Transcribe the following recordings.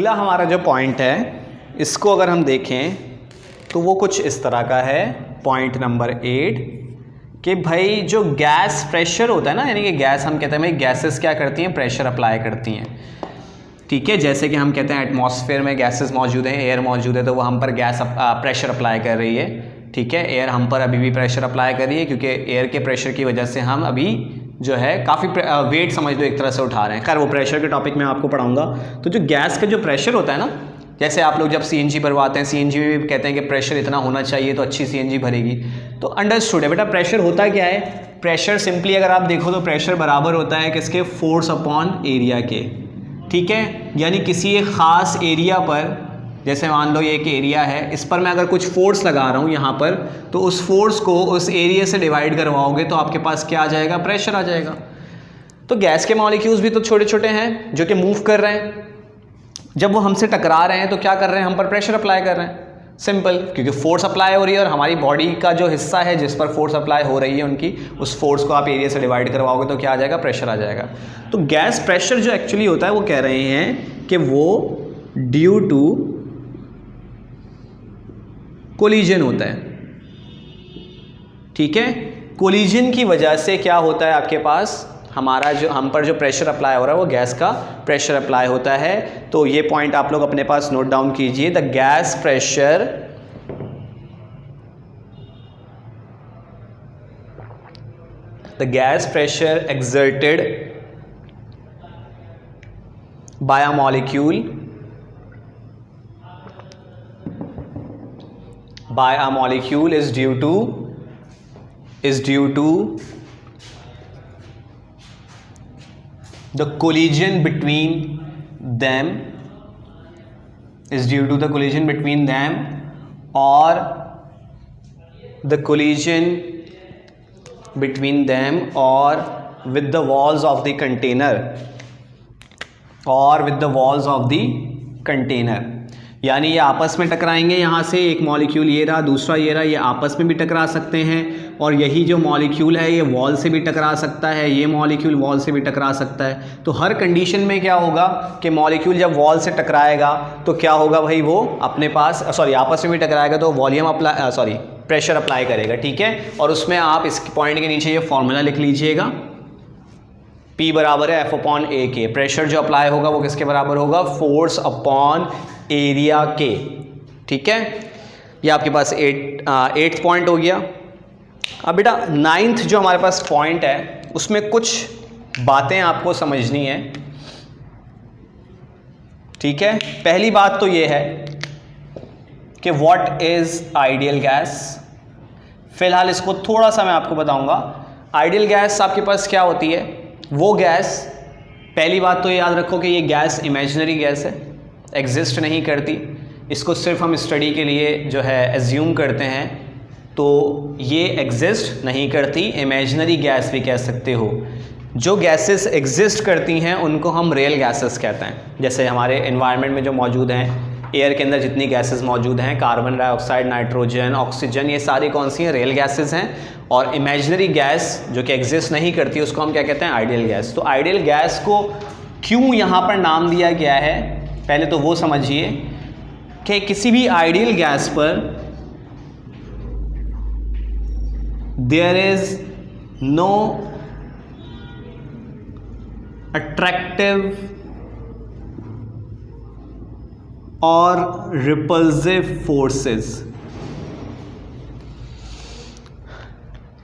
अगला हमारा जो पॉइंट है इसको अगर हम देखें तो वो कुछ इस तरह का है। पॉइंट नंबर 8 कि भाई जो गैस प्रेशर होता है ना, यानी कि गैस हम कहते हैं भाई गैसेस क्या करती हैं, प्रेशर अप्लाई करती हैं। ठीक है, जैसे कि हम कहते हैं एटमॉस्फेयर में गैसेस मौजूद हैं, एयर मौजूद है, तो वो हम पर प्रेशर अप्लाई कर रही है। ठीक है, एयर हम पर अभी भी प्रेशर अप्लाई कर रही है क्योंकि एयर के प्रेशर की वजह से हम अभी जो है काफ़ी वेट समझ लो एक तरह से उठा रहे हैं। खैर वो प्रेशर के टॉपिक में आपको पढ़ाऊंगा। तो जो गैस का जो प्रेशर होता है ना, जैसे आप लोग जब सीएनजी भरवाते हैं, सीएनजी में भी कहते हैं कि प्रेशर इतना होना चाहिए तो अच्छी सीएनजी भरेगी। तो अंडरस्टूड है बेटा। प्रेशर होता क्या है? प्रेशर सिंपली अगर आप देखो तो प्रेशर बराबर होता है किसके? फोर्स अपॉन एरिया के। ठीक है, यानी किसी एक ख़ास एरिया पर, जैसे मान लो ये एक एरिया है, इस पर मैं अगर कुछ फोर्स लगा रहा हूँ यहाँ पर, तो उस फोर्स को उस एरिया से डिवाइड करवाओगे तो आपके पास क्या आ जाएगा? प्रेशर आ जाएगा। तो गैस के मॉलिक्यूल्स भी तो छोटे छोटे हैं जो कि मूव कर रहे हैं। जब वो हमसे टकरा रहे हैं तो क्या कर रहे हैं? हम पर प्रेशर अप्लाई कर रहे हैं। सिंपल, क्योंकि फोर्स अप्लाई हो रही है और हमारी बॉडी का जो हिस्सा है जिस पर फोर्स अप्लाई हो रही है उनकी, उस फोर्स को आप एरिया से डिवाइड करवाओगे तो क्या आ जाएगा? प्रेशर आ जाएगा। तो गैस प्रेशर जो एक्चुअली होता है वो कह रहे हैं कि वो ड्यू टू कोलिजन होता है। ठीक है, कोलिजन की वजह से क्या होता है आपके पास? हमारा जो हम पर जो प्रेशर अप्लाई हो रहा है वो गैस का प्रेशर अप्लाई होता है। तो ये पॉइंट आप लोग अपने पास नोट डाउन कीजिए। The gas pressure exerted by a molecule is due to the collision between them, or with the walls of the container, यानी ये आपस में टकराएंगे। यहाँ से एक मॉलिक्यूल ये रहा, दूसरा ये रहा, ये आपस में भी टकरा सकते हैं। और यही जो मॉलिक्यूल है ये वॉल से भी टकरा सकता है, ये मॉलिक्यूल वॉल से भी टकरा सकता है। तो हर कंडीशन में क्या होगा कि मॉलिक्यूल जब वॉल से टकराएगा तो क्या होगा भाई? वो अपने पास आपस में भी टकराएगा तो प्रेशर अप्लाई करेगा। ठीक है, और उसमें आप इस पॉइंट के नीचे ये फॉर्मूला लिख लीजिएगा, P बराबर है F/A के। प्रेशर जो अप्लाई होगा वो किसके बराबर होगा? फोर्स अपॉन एरिया के। ठीक है, ये आपके पास 8th पॉइंट हो गया। अब बेटा 9th जो हमारे पास पॉइंट है उसमें कुछ बातें आपको समझनी है। ठीक है, पहली बात तो ये है कि व्हाट इज आइडियल गैस। फिलहाल इसको थोड़ा सा मैं आपको बताऊंगा। आइडियल गैस आपके पास क्या होती है? वो गैस, पहली बात तो ये याद रखो कि ये गैस इमेजिनरी गैस है, एग्जिस्ट नहीं करती। इसको सिर्फ हम स्टडी के लिए जो है एज्यूम करते हैं, तो ये एग्जिस्ट नहीं करती। इमेजिनरी गैस भी कह सकते हो। जो गैसेस एग्जिस्ट करती हैं उनको हम रियल गैसेस कहते हैं। जैसे हमारे एनवायरनमेंट में जो मौजूद हैं, एयर के अंदर जितनी गैसेस मौजूद हैं, कार्बन डाइऑक्साइड, नाइट्रोजन, ऑक्सीजन, ये सारी कौन सी हैं? रियल गैसेस हैं। और इमेजिनरी गैस जो कि एग्जिस्ट नहीं करती उसको हम क्या कहते हैं? Ideal gas. तो आइडियल गैस को क्यों यहाँ पर नाम दिया गया है, पहले तो वो समझिए कि किसी भी आइडियल गैस पर देयर इज नो अट्रैक्टिव और रिपल्सिव फोर्सेस।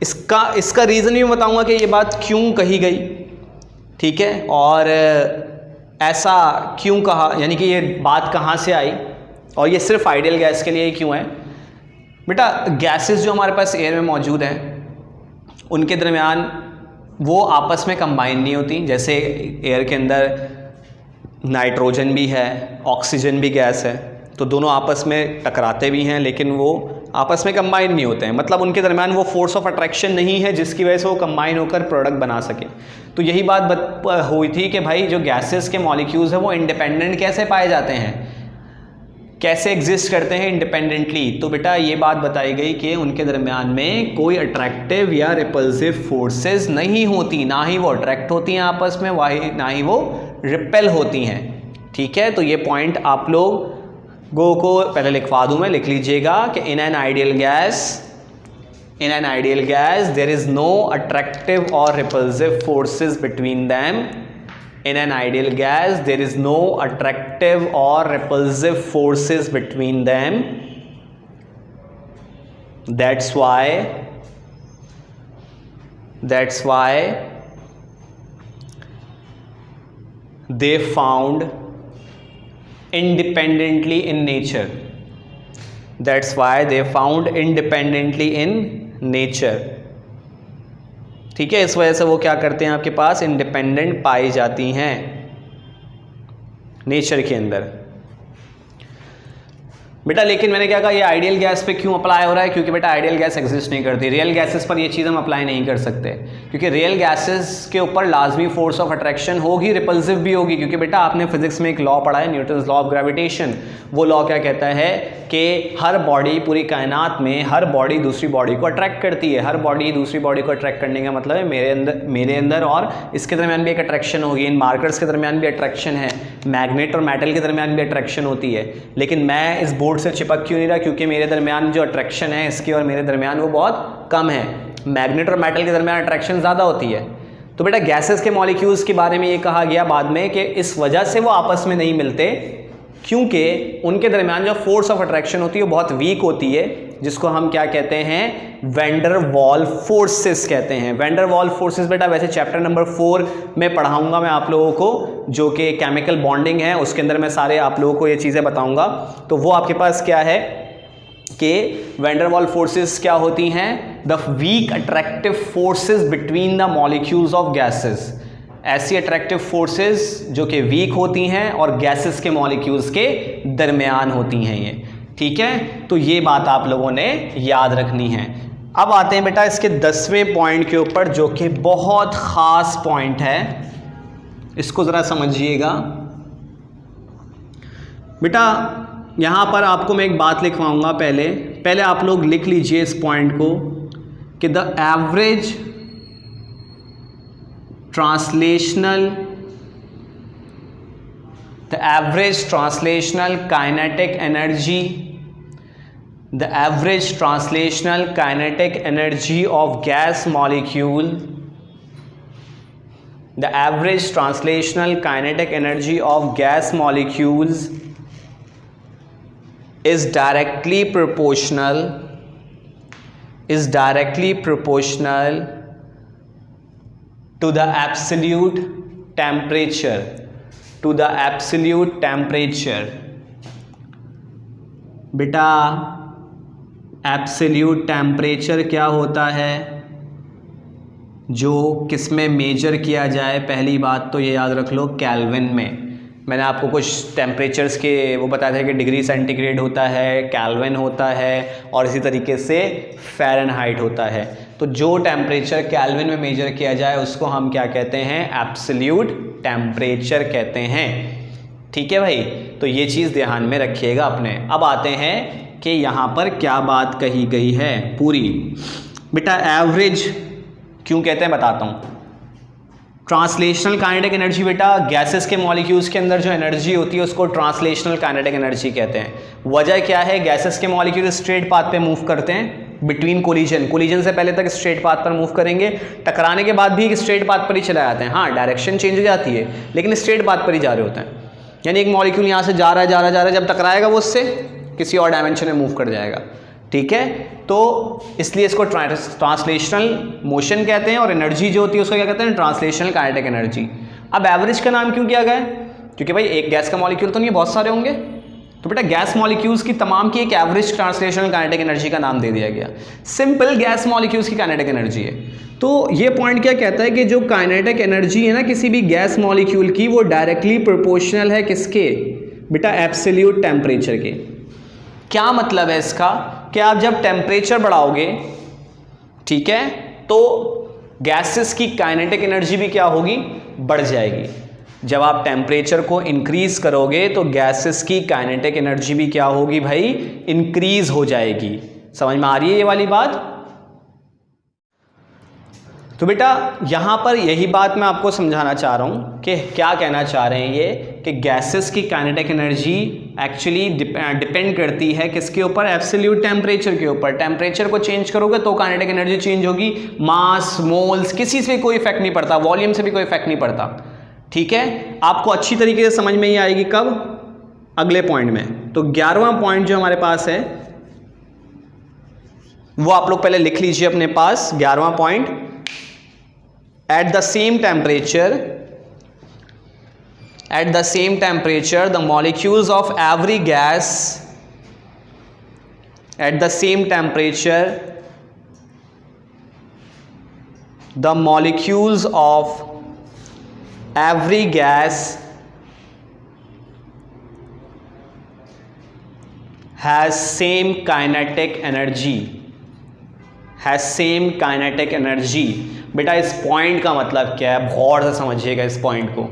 इसका रीज़न भी बताऊंगा कि ये बात क्यों कही गई। ठीक है, और ऐसा क्यों कहा, यानी कि ये बात कहाँ से आई और ये सिर्फ आइडियल गैस के लिए क्यों है। बेटा गैसेस जो हमारे पास एयर में मौजूद हैं उनके दरमियान वो आपस में कंबाइन नहीं होती। जैसे एयर के अंदर नाइट्रोजन भी है, ऑक्सीजन भी गैस है, तो दोनों आपस में टकराते भी हैं लेकिन वो आपस में कंबाइन नहीं होते हैं। मतलब उनके दरमियान वो फोर्स ऑफ अट्रैक्शन नहीं है जिसकी वजह से वो कंबाइन होकर प्रोडक्ट बना सके। तो यही बात हुई थी कि भाई जो गैसेस के मॉलिक्यूल्स हैं वो इंडिपेंडेंट कैसे पाए जाते हैं, कैसे एग्जिस्ट करते हैं इंडिपेंडेंटली। तो बेटा ये बात बताई गई कि उनके दरमियान में कोई अट्रैक्टिव या रिपल्सिव फोर्सेस नहीं होती, ना ही वो अट्रैक्ट होती हैं आपस में, ना ही वो रिपेल होती हैं। ठीक है, तो ये पॉइंट आप लोगों को पहले लिखवा दूं मैं, लिख लीजिएगा कि in an ideal gas there is no attractive और repulsive forces between them. In an ideal gas there is no attractive or repulsive forces between them. That's why they found independently in nature. That's why they found independently in nature. ठीक है, इस वजह से वो क्या करते हैं, आपके पास इंडिपेंडेंट पाई जाती हैं नेचर के अंदर. बेटा लेकिन मैंने क्या कहा, ये आइडियल गैस पे क्यों अप्लाई हो रहा है? क्योंकि बेटा आइडियल गैस एग्जिस्ट नहीं करती. रियल गैसेस पर ये चीज़ हम अप्लाई नहीं कर सकते, क्योंकि रियल गैसेस के ऊपर लाजमी फोर्स ऑफ अट्रैक्शन होगी, रिपल्सिव भी होगी. क्योंकि बेटा आपने फिजिक्स में एक लॉ पढ़ा है, न्यूटन्स लॉ ऑफ ग्रेविटेशन. वो लॉ क्या कहता है कि हर बॉडी, पूरी कायनात में हर बॉडी दूसरी बॉडी को अट्रैक्ट करती है. हर बॉडी दूसरी बॉडी को अट्रैक्ट करने का मतलब है मेरे अंदर और इसके दरमियान भी एक अट्रैक्शन होगी. इन मार्कर्स के दरमियान भी अट्रैक्शन है, मैग्नेट और मेटल के दरमियान भी अट्रैक्शन होती है. लेकिन मैं इस बोर्ड से चिपक क्यों नहीं रहा? क्योंकि मेरे दरमियान जो अट्रैक्शन है इसकी और मेरे दरमियान वो बहुत कम है. मैग्नेट और मेटल के दरमियान अट्रैक्शन ज़्यादा होती है. तो बेटा गैसेस के मॉलिक्यूल्स के बारे में ये कहा गया बाद में कि इस वजह से वो आपस में नहीं मिलते, क्योंकि उनके दरमियान जो फोर्स ऑफ अट्रैक्शन होती है वो बहुत वीक होती है, जिसको हम क्या कहते हैं, वैंडर वॉल फोर्सेस कहते हैं. वैंडर वॉल फोर्सेस बेटा वैसे चैप्टर नंबर 4 में पढ़ाऊंगा मैं आप लोगों को, जो कि केमिकल बॉन्डिंग है, उसके अंदर मैं सारे आप लोगों को ये चीज़ें बताऊंगा. तो वो आपके पास क्या है कि वैंडर वॉल फोर्सेस क्या होती हैं, the weak attractive forces between the molecules of gases. ऐसी अट्रैक्टिव फोर्सेस जो कि वीक होती हैं और गैसेस के मॉलिक्यूल्स के दरमियान होती हैं ये. ठीक है, तो ये बात आप लोगों ने याद रखनी है. अब आते हैं बेटा इसके 10वें पॉइंट के ऊपर, जो कि बहुत ख़ास पॉइंट है. इसको ज़रा समझिएगा बेटा. यहाँ पर आपको मैं एक बात लिखवाऊंगा. पहले आप लोग लिख लीजिए इस पॉइंट को कि the average translational kinetic energy of gas molecule, the average translational kinetic energy of gas molecules is directly proportional to the absolute temperature. बेटा एब्सोल्यूट टेम्परेचर क्या होता है, जो किस में मेजर किया जाए? पहली बात तो ये याद रख लो, केल्विन में. मैंने आपको कुछ टेम्परेचर्स के वो बताया था कि डिग्री सेंटीग्रेड होता है, केल्विन होता है, और इसी तरीके से फ़ारेनहाइट होता है. तो जो टेम्परेचर केल्विन में मेजर किया जाए उसको हम क्या कहते हैं, एब्सोल्यूट टेम्परेचर कहते हैं. ठीक है भाई, तो ये चीज़ ध्यान में रखिएगा अपने. अब आते हैं कि यहाँ पर क्या बात कही गई है पूरी. बेटा एवरेज क्यों कहते हैं बताता हूँ. ट्रांसलेशनल काइनेटिक एनर्जी बेटा गैसेस के मॉलिक्यूल्स के अंदर जो एनर्जी होती है उसको ट्रांसलेशनल काइनेटिक एनर्जी कहते हैं. वजह क्या है, गैसेस के मॉलिक्यूल स्ट्रेट पाथ पे मूव करते हैं बिटवीन कोलिजन से पहले तक स्ट्रेट पाथ पर मूव करेंगे, टकराने के बाद भी स्ट्रेट पाथ पर ही चले जाते हैं. हाँ डायरेक्शन चेंज हो जाती है लेकिन स्ट्रेट पाथ पर ही जा रहे होते हैं. यानी एक मॉलिक्यूल यहाँ से जा रहा है, जब टकराएगा वो उससे किसी और डायमेंशन में मूव कर जाएगा. ठीक है, तो इसलिए इसको ट्रांसलेशनल मोशन कहते हैं, और एनर्जी जो होती है उसको क्या कहते हैं, ट्रांसलेशनल काइनेटिक एनर्जी. अब एवरेज का नाम क्यों किया गया है? क्योंकि भाई एक गैस का मॉलिक्यूल तो नहीं, बहुत सारे होंगे. तो बेटा गैस मॉलिक्यूल्स की तमाम की एक एवरेज ट्रांसलेशनल काइनेटिक एनर्जी का नाम दे दिया गया. सिंपल गैस मॉलिक्यूल्स की काइनेटिक एनर्जी है. तो ये पॉइंट क्या कहता है कि जो काइनेटिक एनर्जी है ना किसी भी गैस मॉलिक्यूल की, वो डायरेक्टली प्रोपोर्शनल है किसके, बेटा एब्सोल्यूट टेम्परेचर के. क्या मतलब है इसका कि आप जब टेम्परेचर बढ़ाओगे, ठीक है, तो गैसेस की काइनेटिक एनर्जी भी क्या होगी, बढ़ जाएगी. जब आप टेम्परेचर को इंक्रीज करोगे तो गैसेस की काइनेटिक एनर्जी भी क्या होगी भाई, इंक्रीज हो जाएगी. समझ में आ रही है ये वाली बात? तो बेटा यहाँ पर यही बात मैं आपको समझाना चाह रहा हूँ कि क्या कहना चाह रहे हैं ये कि गैसेस की काइनेटिक एनर्जी एक्चुअली डिपेंड करती है किसके ऊपर, एब्सोल्यूट टेम्परेचर के ऊपर। टेम्परेचर को चेंज करोगे तो काइनेटिक एनर्जी चेंज होगी। मास, मोल्स, किसी से कोई इफेक्ट नहीं पड़ता, वॉल्यूम से भी कोई इफेक्ट नहीं पड़ता। ठीक है, आपको अच्छी तरीके से समझ में ही आएगी कब, अगले पॉइंट में। तो 11वां पॉइंट जो हमारे पास है वो आप लोग पहले लिख लीजिए अपने पास। 11वां point, at the same temperature the molecules of every gas at the same temperature the molecules of every gas has same kinetic energy, बेटा इस पॉइंट का मतलब क्या है, गौर से समझिएगा इस पॉइंट को।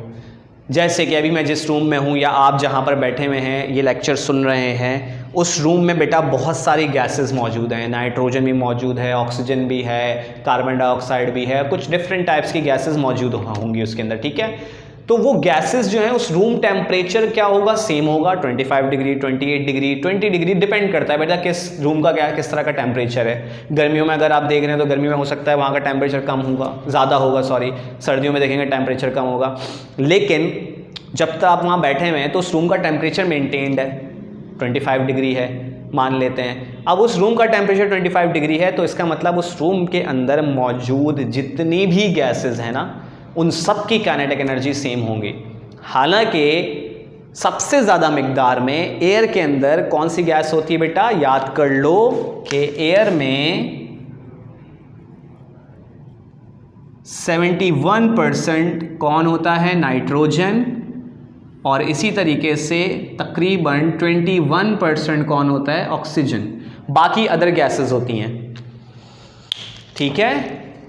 जैसे कि अभी मैं जिस रूम में हूँ या आप जहाँ पर बैठे हुए हैं ये लेक्चर सुन रहे हैं, उस रूम में बेटा बहुत सारी गैसेस मौजूद हैं। नाइट्रोजन भी मौजूद है, ऑक्सीजन भी है, कार्बन डाइऑक्साइड भी है, कुछ डिफरेंट टाइप्स की गैसेस मौजूद होंगी उसके अंदर। ठीक है, तो वो गैसेस जो है उस रूम टेम्परेचर क्या होगा, सेम होगा। 25 डिग्री, 28 डिग्री, 20 डिग्री, डिपेंड करता है बेटा किस रूम का क्या किस तरह का टेम्परेचर है। गर्मियों में अगर आप देख रहे हैं तो गर्मियों में हो सकता है वहाँ का टेम्परेचर कम होगा, ज़्यादा होगा, सॉरी। सर्दियों में देखेंगे टेम्परेचर कम होगा। लेकिन जब तक आप वहाँ बैठे हुए हैं तो उस रूम का टेम्परेचर मेनटेन्ड है, 25 डिग्री है मान लेते हैं। अब उस रूम का टेम्परेचर 25 डिग्री है तो इसका मतलब उस रूम के अंदर मौजूद जितनी भी गैसेज हैं ना, उन सब की काइनेटिक एनर्जी सेम होंगी। हालांकि सबसे ज़्यादा मिकदार में एयर के अंदर कौन सी गैस होती है बेटा, याद कर लो कि एयर में 71% कौन होता है, नाइट्रोजन, और इसी तरीके से तकरीबन 21% कौन होता है, ऑक्सीजन। बाकी अदर गैसेस होती हैं। ठीक है,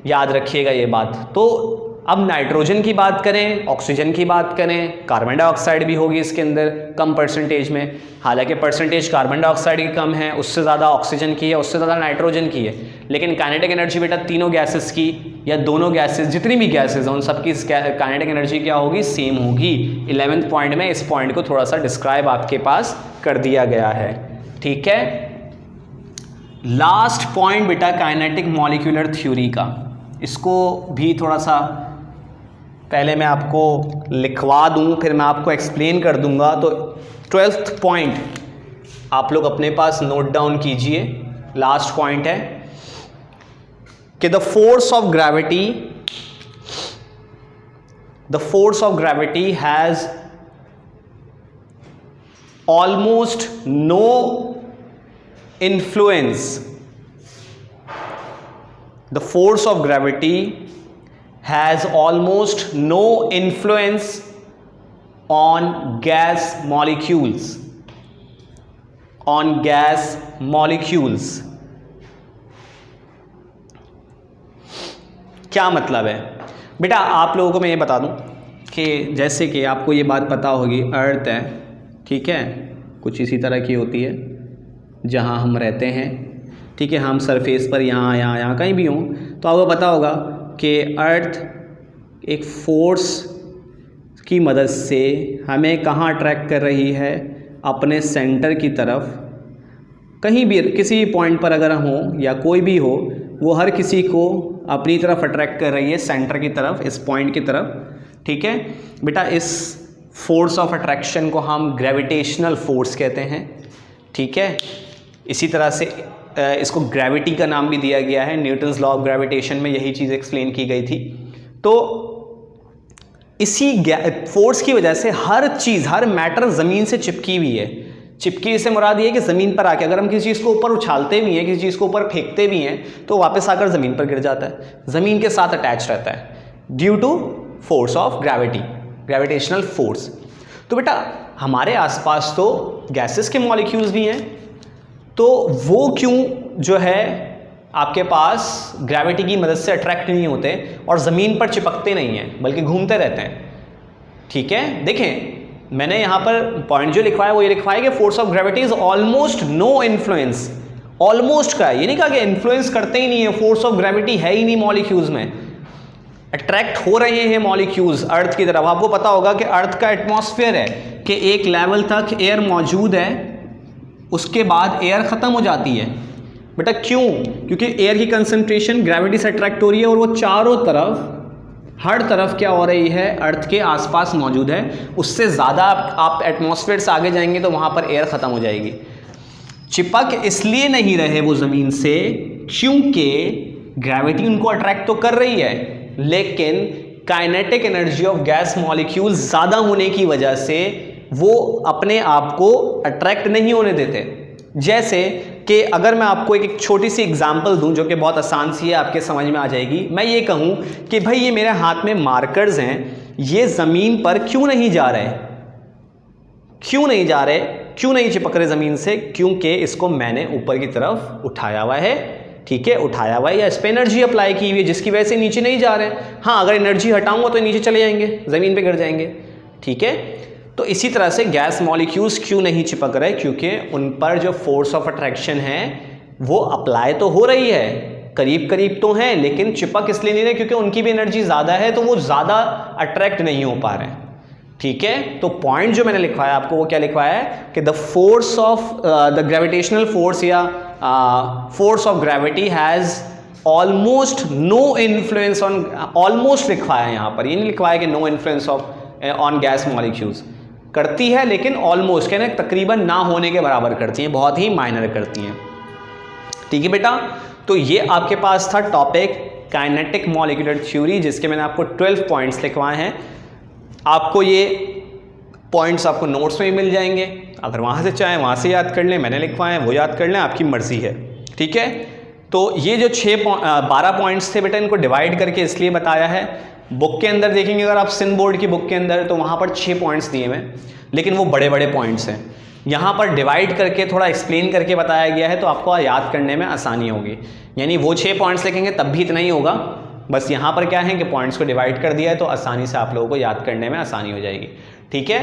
याद रखिएगा ये बात। तो अब नाइट्रोजन की बात करें, ऑक्सीजन की बात करें, कार्बन डाइऑक्साइड भी होगी इसके अंदर कम परसेंटेज में। हालांकि परसेंटेज कार्बन डाइऑक्साइड की कम है, उससे ज़्यादा ऑक्सीजन की है, उससे ज़्यादा नाइट्रोजन की है। लेकिन काइनेटिक एनर्जी बेटा तीनों गैसेस की या दोनों गैसेस, जितनी भी गैसेस हैं उन सबकी काइनेटिक एनर्जी क्या होगी, सेम होगी। 11वें पॉइंट में इस पॉइंट को थोड़ा सा डिस्क्राइब आपके पास कर दिया गया है। ठीक है, लास्ट पॉइंट बेटा काइनेटिक मॉलिक्यूलर थ्योरी का, इसको भी थोड़ा सा पहले मैं आपको लिखवा दूं, फिर मैं आपको एक्सप्लेन कर दूंगा। तो 12th पॉइंट आप लोग अपने पास नोट डाउन कीजिए। लास्ट पॉइंट है कि the force of gravity has almost no influence. The force of gravity has almost no influence on gas molecules, क्या मतलब है बेटा, आप लोगों को मैं ये बता दूं कि जैसे कि आपको ये बात पता होगी, अर्थ है, ठीक है, कुछ इसी तरह की होती है जहां हम रहते हैं। ठीक है, हम सरफेस पर यहाँ कहीं भी हों तो आपको पता होगा कि अर्थ एक फोर्स की मदद से हमें कहाँ अट्रैक्ट कर रही है, अपने सेंटर की तरफ। कहीं भी किसी भी पॉइंट पर अगर हम हो या कोई भी हो, वो हर किसी को अपनी तरफ अट्रैक्ट कर रही है, सेंटर की तरफ, इस पॉइंट की तरफ। ठीक है बेटा, इस फोर्स ऑफ अट्रैक्शन को हम ग्रेविटेशनल फोर्स कहते हैं। ठीक है, इसी तरह से इसको ग्रेविटी का नाम भी दिया गया है। न्यूटन्स लॉ ऑफ ग्रेविटेशन में यही चीज़ एक्सप्लेन की गई थी। तो इसी फोर्स की वजह से हर चीज़, हर मैटर ज़मीन से चिपकी हुई है। चिपकी से मुराद ये है कि ज़मीन पर आके अगर हम किसी चीज़ को ऊपर उछालते भी हैं, किसी चीज़ को ऊपर फेंकते भी हैं, तो वापस आकर ज़मीन पर गिर जाता है, ज़मीन के साथ अटैच रहता है, due to force of gravity, gravitational force. तो बेटा हमारे आसपास तो गैसेस के मॉलिक्यूल्स भी हैं, तो वो क्यों जो है आपके पास ग्रेविटी की मदद से अट्रैक्ट नहीं होते और ज़मीन पर चिपकते नहीं हैं, बल्कि घूमते रहते हैं। ठीक है, देखें मैंने यहाँ पर पॉइंट जो लिखवाया वो ये लिखवाया कि force of gravity is almost no influence. Almost का है, ये नहीं कहा कि इन्फ्लुएंस करते ही नहीं है, फोर्स ऑफ ग्रेविटी है ही नहीं मॉलिक्यूल्स में। अट्रैक्ट हो रहे हैं मॉलिक्यूल्स अर्थ की तरफ। आपको पता होगा कि अर्थ का एटमॉस्फेयर है कि एक लेवल तक एयर मौजूद है, उसके बाद एयर ख़त्म हो जाती है। बेटा क्यों? क्योंकि एयर की कंसंट्रेशन ग्रेविटी से अट्रैक्ट हो रही है और वो चारों तरफ हर तरफ क्या हो रही है, अर्थ के आसपास मौजूद है। उससे ज़्यादा आप एटमॉस्फेयर से आगे जाएंगे तो वहाँ पर एयर ख़त्म हो जाएगी। चिपक इसलिए नहीं रहे वो ज़मीन से क्योंकि ग्रेविटी उनको अट्रैक्ट तो कर रही है, लेकिन kinetic energy of gas molecule ज़्यादा होने की वजह से वो अपने आप को अट्रैक्ट नहीं होने देते। जैसे कि अगर मैं आपको एक छोटी सी एग्जांपल दूं जो कि बहुत आसान सी है, आपके समझ में आ जाएगी। मैं ये कहूं कि भाई ये मेरे हाथ में मार्कर्स हैं, ये ज़मीन पर क्यों नहीं जा रहे, क्यों नहीं जा रहे, क्यों नहीं चिपक रहे ज़मीन से? क्योंकि इसको मैंने ऊपर की तरफ उठाया हुआ है, ठीक है, उठाया हुआ है या इस पर एनर्जी अप्लाई की हुई है, जिसकी वजह से नीचे नहीं जा रहे हैं। हाँ, अगर एनर्जी हटाऊंगा तो नीचे चले जाएंगे, ज़मीन पे गिर जाएंगे, ठीक है। तो इसी तरह से गैस मॉलिक्यूल्स क्यों नहीं चिपक रहे? क्योंकि उन पर जो फोर्स ऑफ अट्रैक्शन है वो अप्लाई तो हो रही है, करीब करीब तो हैं, लेकिन चिपक इसलिए नहीं रहे क्योंकि उनकी भी एनर्जी ज़्यादा है, तो वो ज़्यादा अट्रैक्ट नहीं हो पा रहे हैं, ठीक है। तो पॉइंट जो मैंने लिखवाया आपको वो क्या लिखवाया है कि the force of the gravitational force या force of gravity has almost no influence on, almost लिखवाया है यहाँ पर, ये नहीं लिखवाया कि no influence of on gas molecules. करती है लेकिन ऑलमोस्ट, कहना तकरीबन ना होने के बराबर करती हैं, बहुत ही माइनर करती हैं, ठीक है बेटा। तो ये आपके पास था टॉपिक काइनेटिक मॉलिक्यूलर थ्योरी, जिसके मैंने आपको 12 पॉइंट्स लिखवाए हैं। आपको ये पॉइंट्स आपको नोट्स में भी मिल जाएंगे, अगर वहाँ से चाहें वहाँ से याद कर लें, मैंने लिखवाए हैं वो याद कर लें, आपकी मर्जी है, ठीक है। तो ये जो 12 पॉइंट्स थे बेटा, इनको डिवाइड करके इसलिए बताया है, बुक के अंदर देखेंगे अगर आप सिंध बोर्ड की बुक के अंदर, तो वहाँ पर 6 पॉइंट्स दिए हुए, लेकिन वो बड़े बड़े पॉइंट्स हैं। यहाँ पर डिवाइड करके थोड़ा एक्सप्लेन करके बताया गया है, तो आपको याद करने में आसानी होगी। यानी वो 6 पॉइंट्स लिखेंगे तब भी इतना ही होगा, बस यहाँ पर क्या है कि पॉइंट्स को डिवाइड कर दिया है, तो आसानी से आप लोगों को याद करने में आसानी हो जाएगी, ठीक है।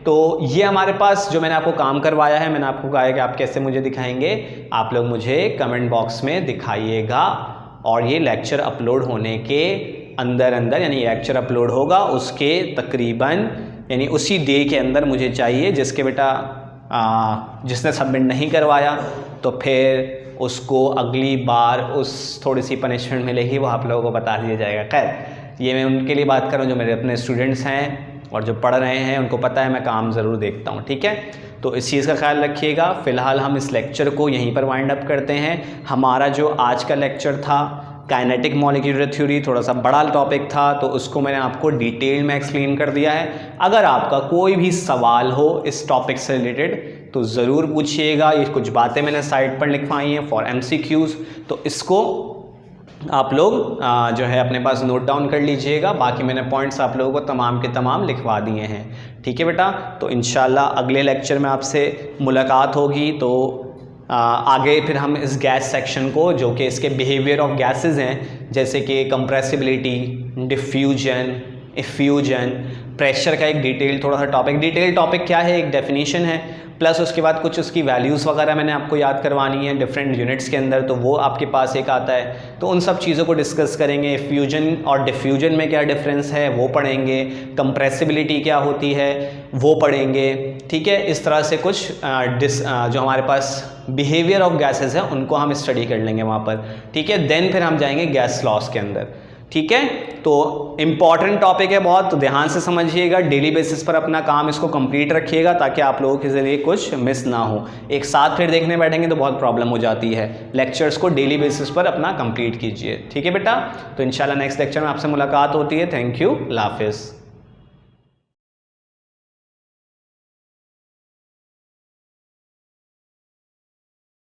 तो ये हमारे पास जो मैंने आपको काम करवाया है, मैंने आपको कहा है कि आप कैसे मुझे दिखाएंगे, आप लोग मुझे कमेंट बॉक्स में दिखाइएगा। और ये लेक्चर अपलोड होने के अंदर यानी लेक्चर अपलोड होगा उसके तकरीबन यानी उसी डे के अंदर मुझे चाहिए, जिसके बेटा जिसने सबमिट नहीं करवाया तो फिर उसको अगली बार उस थोड़ी सी पनिशमेंट मिलेगी, वो आप लोगों को बता दिया जाएगा। खैर ये मैं उनके लिए बात कर रहा हूँ जो मेरे अपने स्टूडेंट्स हैं और जो पढ़ रहे हैं, उनको पता है मैं काम ज़रूर देखता हूँ, ठीक है। तो इस चीज़ का ख्याल रखिएगा। फ़िलहाल हम इस लेक्चर को यहीं पर वाइंड अप करते हैं। हमारा जो आज का लेक्चर था काइनेटिक मॉलिक्यूलर थ्योरी, थोड़ा सा बड़ा टॉपिक था, तो उसको मैंने आपको डिटेल में एक्सप्लेन कर दिया है। अगर आपका कोई भी सवाल हो इस टॉपिक से रिलेटेड तो ज़रूर पूछिएगा। ये कुछ बातें मैंने साइड पर लिखवाई हैं फॉर MCQs, तो इसको आप लोग जो है अपने पास नोट डाउन कर लीजिएगा। बाकी मैंने पॉइंट्स आप लोगों को तमाम के तमाम लिखवा दिए हैं, ठीक है बेटा। तो इंशाल्लाह अगले लेक्चर में आपसे मुलाकात होगी। तो आगे फिर हम इस गैस सेक्शन को, जो कि इसके बिहेवियर ऑफ गैसेस हैं, जैसे कि कंप्रेसिबिलिटी, डिफ्यूजन, इफ्यूजन, प्रेशर का एक डिटेल थोड़ा सा टॉपिक, डिटेल टॉपिक क्या है, एक डेफिनेशन है, प्लस उसके बाद कुछ उसकी वैल्यूज़ वगैरह मैंने आपको याद करवानी है डिफरेंट यूनिट्स के अंदर, तो वो आपके पास एक आता है। तो उन सब चीज़ों को डिस्कस करेंगे। फ्यूजन और डिफ्यूजन में क्या डिफरेंस है वो पढ़ेंगे, कंप्रेसिबिलिटी क्या होती है वो पढ़ेंगे, ठीक है। इस तरह से कुछ जो हमारे पास बिहेवियर ऑफ गैसेस है उनको हम स्टडी कर लेंगे वहाँ पर, ठीक है। देन फिर हम जाएंगे गैस लॉस के अंदर, ठीक है। तो इम्पॉर्टेंट टॉपिक है बहुत, तो ध्यान से समझिएगा, डेली बेसिस पर अपना काम इसको कंप्लीट रखिएगा ताकि आप लोगों के ज़रिए कुछ मिस ना हो। एक साथ फिर देखने बैठेंगे तो बहुत प्रॉब्लम हो जाती है। लेक्चर्स को डेली बेसिस पर अपना कंप्लीट कीजिए, ठीक है बेटा। तो इंशाल्लाह नेक्स्ट लेक्चर में आपसे मुलाकात होती है। थैंक यू, अल्लाह हाफिज़।